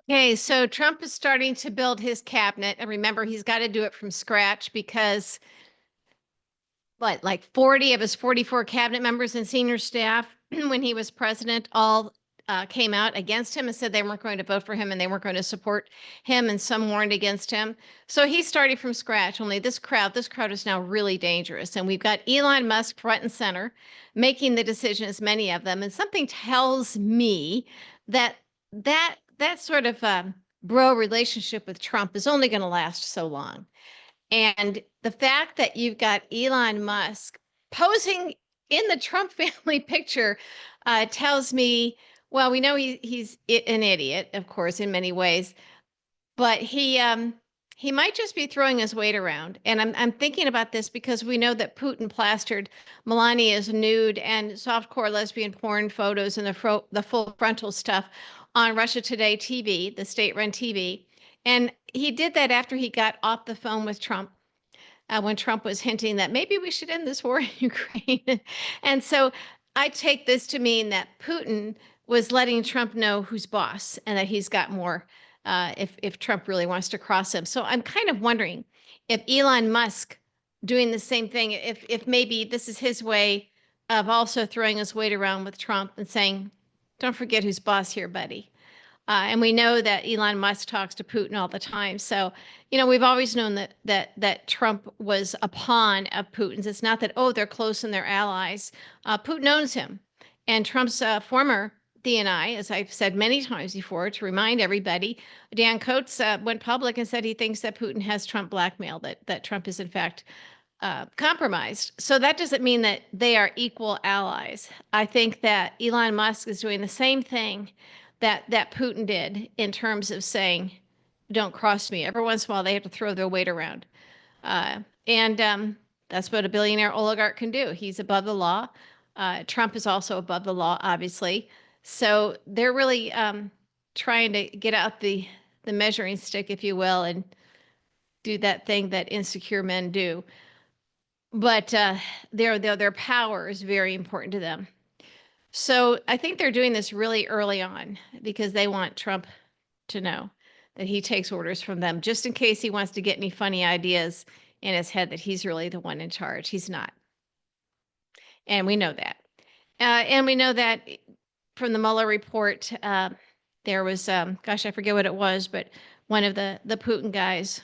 Okay, so Trump is starting to build his cabinet. And remember, he's got to do it from scratch because what, like 40 of his 44 cabinet members and senior staff, when he was president, all came out against him and said they weren't going to vote for him and they weren't going to support him, and some warned against him. So he's starting from scratch. Only this crowd is now really dangerous, and we've got Elon Musk front and center, making the decisions, many of them. And something tells me that that sort of bro relationship with Trump is only going to last so long. And the fact that you've got Elon Musk posing in the Trump family picture tells me, well, we know he's an idiot, of course, in many ways, but he might just be throwing his weight around. And I'm thinking about this because we know that Putin plastered Melania's nude and softcore lesbian porn photos and the full frontal stuff on Russia Today TV, the state-run TV. And he did that after he got off the phone with Trump, when Trump was hinting that maybe we should end this war in Ukraine. And so I take this to mean that Putin was letting Trump know who's boss and that he's got more, if Trump really wants to cross him. So I'm kind of wondering if Elon Musk doing the same thing, if maybe this is his way of also throwing his weight around with Trump and saying, don't forget who's boss here, buddy. And we know that Elon Musk talks to Putin all the time. So, we've always known that Trump was a pawn of Putin's. It's not that, oh, they're close and they're allies. Putin owns him. And Trump's former DNI, as I've said many times before, to remind everybody, Dan Coats went public and said he thinks that Putin has Trump blackmailed, that Trump is in fact compromised. So that doesn't mean that they are equal allies. I think that Elon Musk is doing the same thing that Putin did in terms of saying, "Don't cross me." Every once in a while, they have to throw their weight around, and that's what a billionaire oligarch can do. He's above the law. Trump is also above the law, obviously. So they're really trying to get out the measuring stick, if you will, and do that thing that insecure men do. But their power is very important to them. So I think they're doing this really early on because they want Trump to know that he takes orders from them, just in case he wants to get any funny ideas in his head that he's really the one in charge. He's not. And we know that. And we know that from the Mueller report, there was, gosh, I forget what it was, but one of the Putin guys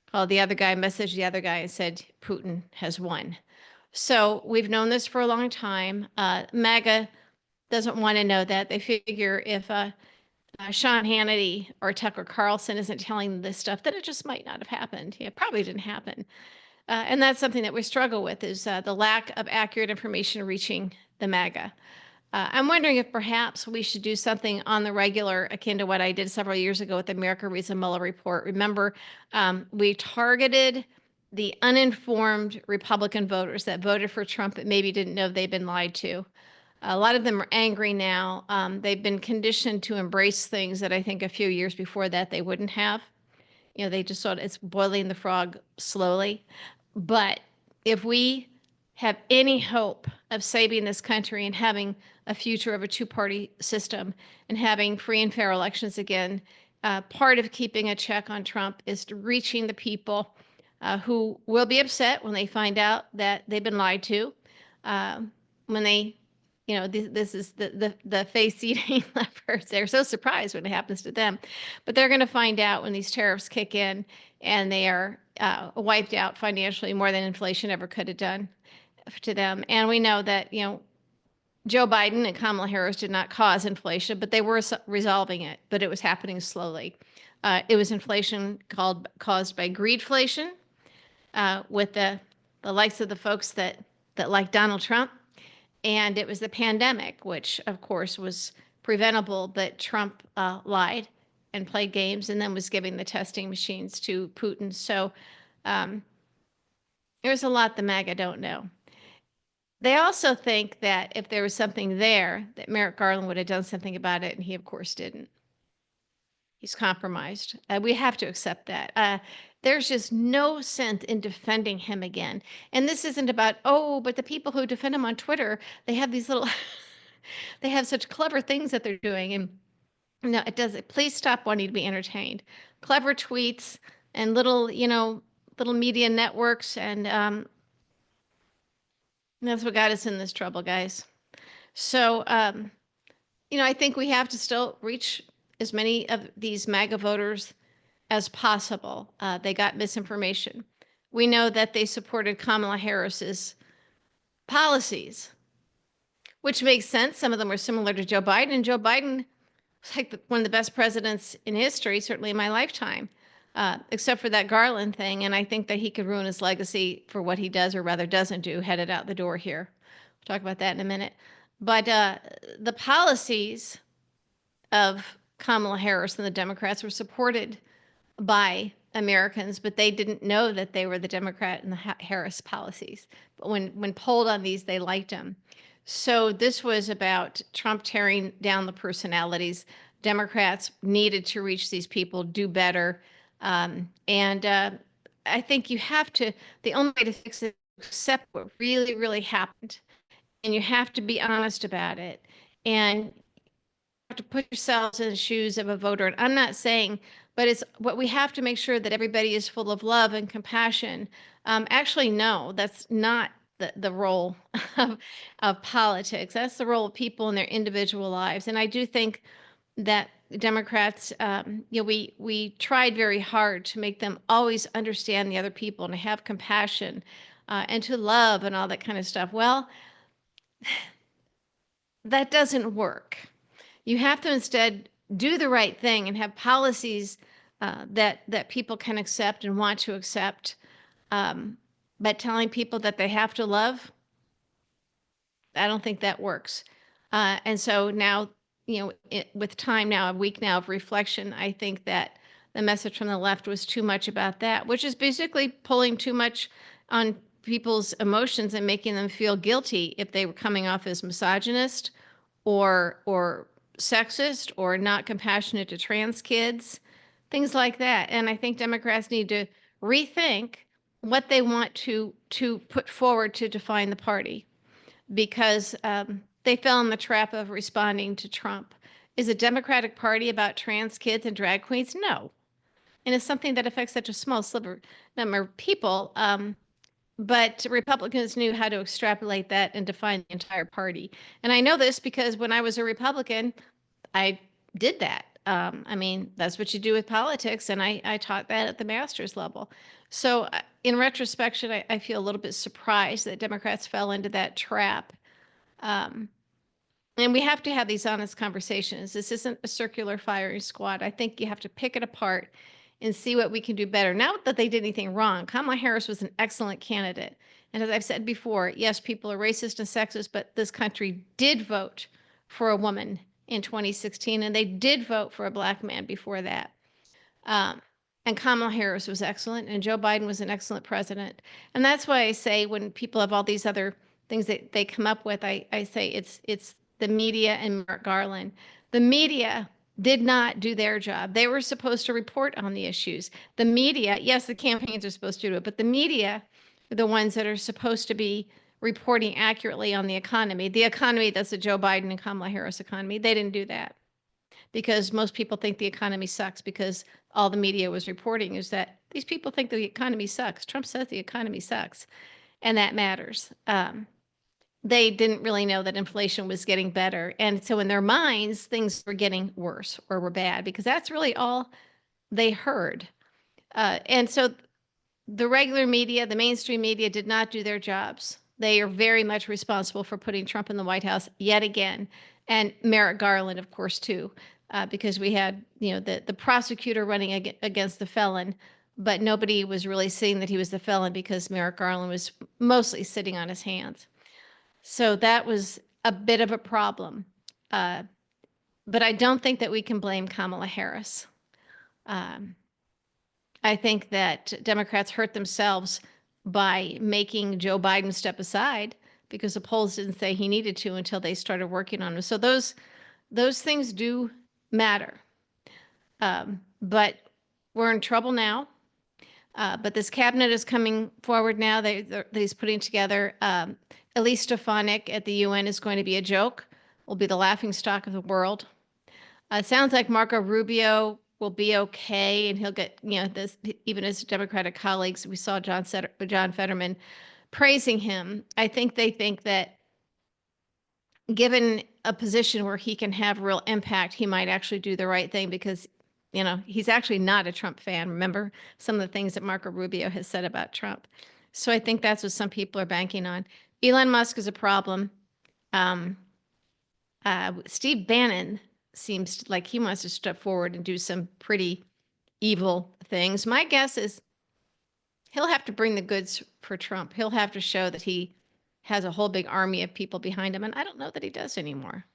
called the other guy, messaged the other guy and said, Putin has won. So we've known this for a long time. MAGA doesn't want to know that. They figure if Sean Hannity or Tucker Carlson isn't telling them this stuff, then it just might not have happened. Yeah, it probably didn't happen. And that's something that we struggle with, is the lack of accurate information reaching the MAGA. I'm wondering if perhaps we should do something on the regular, akin to what I did several years ago with the America Reads the Mueller report. Remember, we targeted the uninformed Republican voters that voted for Trump but maybe didn't know they've been lied to. A lot of them are angry now. They've been conditioned to embrace things that I think a few years before that they wouldn't have. They just thought it's boiling the frog slowly. But if we have any hope of saving this country and having a future of a two-party system and having free and fair elections again, part of keeping a check on Trump is reaching the people who will be upset when they find out that they've been lied to, when they this is the face eating lepers. They're so surprised when it happens to them, but they're going to find out when these tariffs kick in and they are wiped out financially more than inflation ever could have done to them. And we know that, Joe Biden and Kamala Harris did not cause inflation, but they were resolving it, but it was happening slowly. It was inflation caused by greedflation, with the likes of the folks that like Donald Trump. And it was the pandemic, which of course was preventable, but Trump lied and played games and then was giving the testing machines to Putin. So there's a lot the MAGA don't know. They also think that if there was something there, that Merrick Garland would have done something about it, and he, of course, didn't. He's compromised. We have to accept that. There's just no sense in defending him again. And this isn't about, oh, but the people who defend him on Twitter, they have these little, they have such clever things that they're doing. And No, it doesn't. Please stop wanting to be entertained. Clever tweets and little, little media networks, and that's what got us in this trouble, guys. So, I think we have to still reach as many of these MAGA voters as possible. They got misinformation. We know that they supported Kamala Harris's policies, which makes sense. Some of them were similar to Joe Biden, and Joe Biden was like one of the best presidents in history, certainly in my lifetime, except for that Garland thing. And I think that he could ruin his legacy for what he does, or rather doesn't do, headed out the door here. We'll talk about that in a minute. But the policies of Kamala Harris and the Democrats were supported by Americans, but they didn't know that they were the Democrat and the Harris policies. But when polled on these, they liked them. So this was about Trump tearing down the personalities. Democrats needed to reach these people, do better. And I think you have to, the only way to fix it is accept what really, really happened. And you have to be honest about it. And have to put yourselves in the shoes of a voter. And I'm not saying, but it's what we have to make sure that everybody is full of love and compassion. Actually, no, that's not the role of politics. That's the role of people in their individual lives. And I do think that Democrats, we tried very hard to make them always understand the other people and to have compassion and to love and all that kind of stuff. Well, that doesn't work. You have to instead do the right thing and have policies that people can accept and want to accept. But telling people that they have to love, I don't think that works. And so now, with time now, a week now of reflection, I think that the message from the left was too much about that, which is basically pulling too much on people's emotions and making them feel guilty if they were coming off as misogynist or sexist or not compassionate to trans kids, things like that. And I think Democrats need to rethink what they want to put forward to define the party, because they fell in the trap of responding to Trump. Is a Democratic Party about trans kids and drag queens? No. And it's something that affects such a small sliver number of people. But Republicans knew how to extrapolate that and define the entire party. And I know this because when I was a Republican, I did that. I mean, that's what you do with politics. And I taught that at the master's level. So in retrospection, I feel a little bit surprised that Democrats fell into that trap. And we have to have these honest conversations. This isn't a circular firing squad. I think you have to pick it apart and see what we can do better. Not that they did anything wrong. Kamala Harris was an excellent candidate. And as I've said before, yes, people are racist and sexist, but this country did vote for a woman in 2016, and they did vote for a black man before that. And Kamala Harris was excellent, and Joe Biden was an excellent president. And that's why I say when people have all these other things that they come up with, I say it's the media and Merrick Garland. The media did not do their job. They were supposed to report on the issues. The media, yes, the campaigns are supposed to do it, but the media are the ones that are supposed to be reporting accurately on the economy. The economy, that's the Joe Biden and Kamala Harris economy. They didn't do that because most people think the economy sucks because all the media was reporting is that these people think the economy sucks. Trump says the economy sucks, and that matters. They didn't really know that inflation was getting better. And so in their minds, things were getting worse or were bad because that's really all they heard. And so the regular media, the mainstream media did not do their jobs. They are very much responsible for putting Trump in the White House yet again. And Merrick Garland, of course, too, because we had, the prosecutor running against the felon, but nobody was really seeing that he was the felon because Merrick Garland was mostly sitting on his hands. So that was a bit of a problem. But I don't think that we can blame Kamala Harris. I think that Democrats hurt themselves by making Joe Biden step aside because the polls didn't say he needed to until they started working on him. So those things do matter. But we're in trouble now. But this cabinet is coming forward now. He's putting together. Elise Stefanik at the UN is going to be a joke. Will be the laughingstock of the world. Sounds like Marco Rubio will be okay, and he'll get, this, even his Democratic colleagues. We saw John Fetterman praising him. I think they think that given a position where he can have real impact, he might actually do the right thing because, he's actually not a Trump fan. Remember some of the things that Marco Rubio has said about Trump. So I think that's what some people are banking on. Elon Musk is a problem. Um, Steve Bannon seems like he wants to step forward and do some pretty evil things. My guess is he'll have to bring the goods for Trump. He'll have to show that he has a whole big army of people behind him. And I don't know that he does anymore.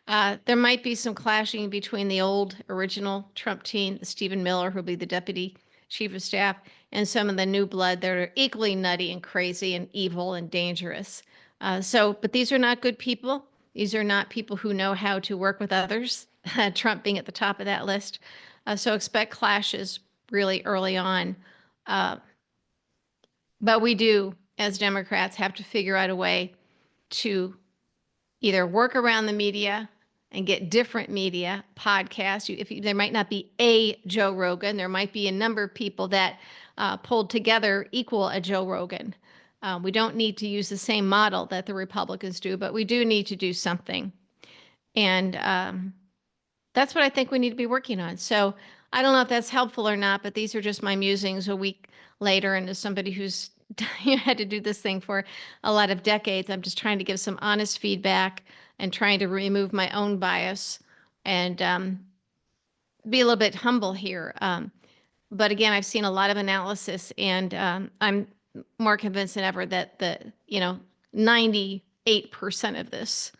There might be some clashing between the old original Trump team, Stephen Miller, who'll be the deputy chief of staff, and some of the new blood that are equally nutty and crazy and evil and dangerous. But these are not good people. These are not people who know how to work with others, Trump being at the top of that list. So expect clashes really early on. Uh, but we do, as Democrats, have to figure out a way to either work around the media and get different media podcasts. There might not be a Joe Rogan, there might be a number of people that pulled together equal a Joe Rogan. We don't need to use the same model that the Republicans do, but we do need to do something. And that's what I think we need to be working on. So I don't know if that's helpful or not, but these are just my musings a week later. And as somebody who's had to do this thing for a lot of decades, I'm just trying to give some honest feedback and trying to remove my own bias and be a little bit humble here. But again, I've seen a lot of analysis, and I'm more convinced than ever that 98% of this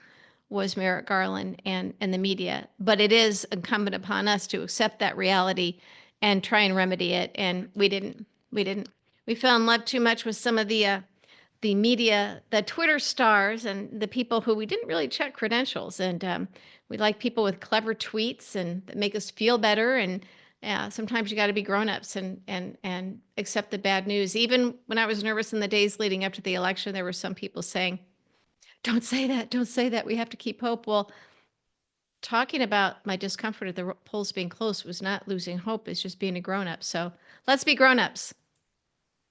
was Merrick Garland and the media. But it is incumbent upon us to accept that reality and try and remedy it. And we didn't. We fell in love too much with some of the media, the Twitter stars, and the people who we didn't really check credentials. And we like people with clever tweets and that make us feel better. And sometimes you got to be grown-ups and accept the bad news. Even when I was nervous in the days leading up to the election, there were some people saying, "Don't say that. Don't say that. We have to keep hope." Well, talking about my discomfort at the polls being close was not losing hope. It's just being a grown-up. So let's be grown-ups.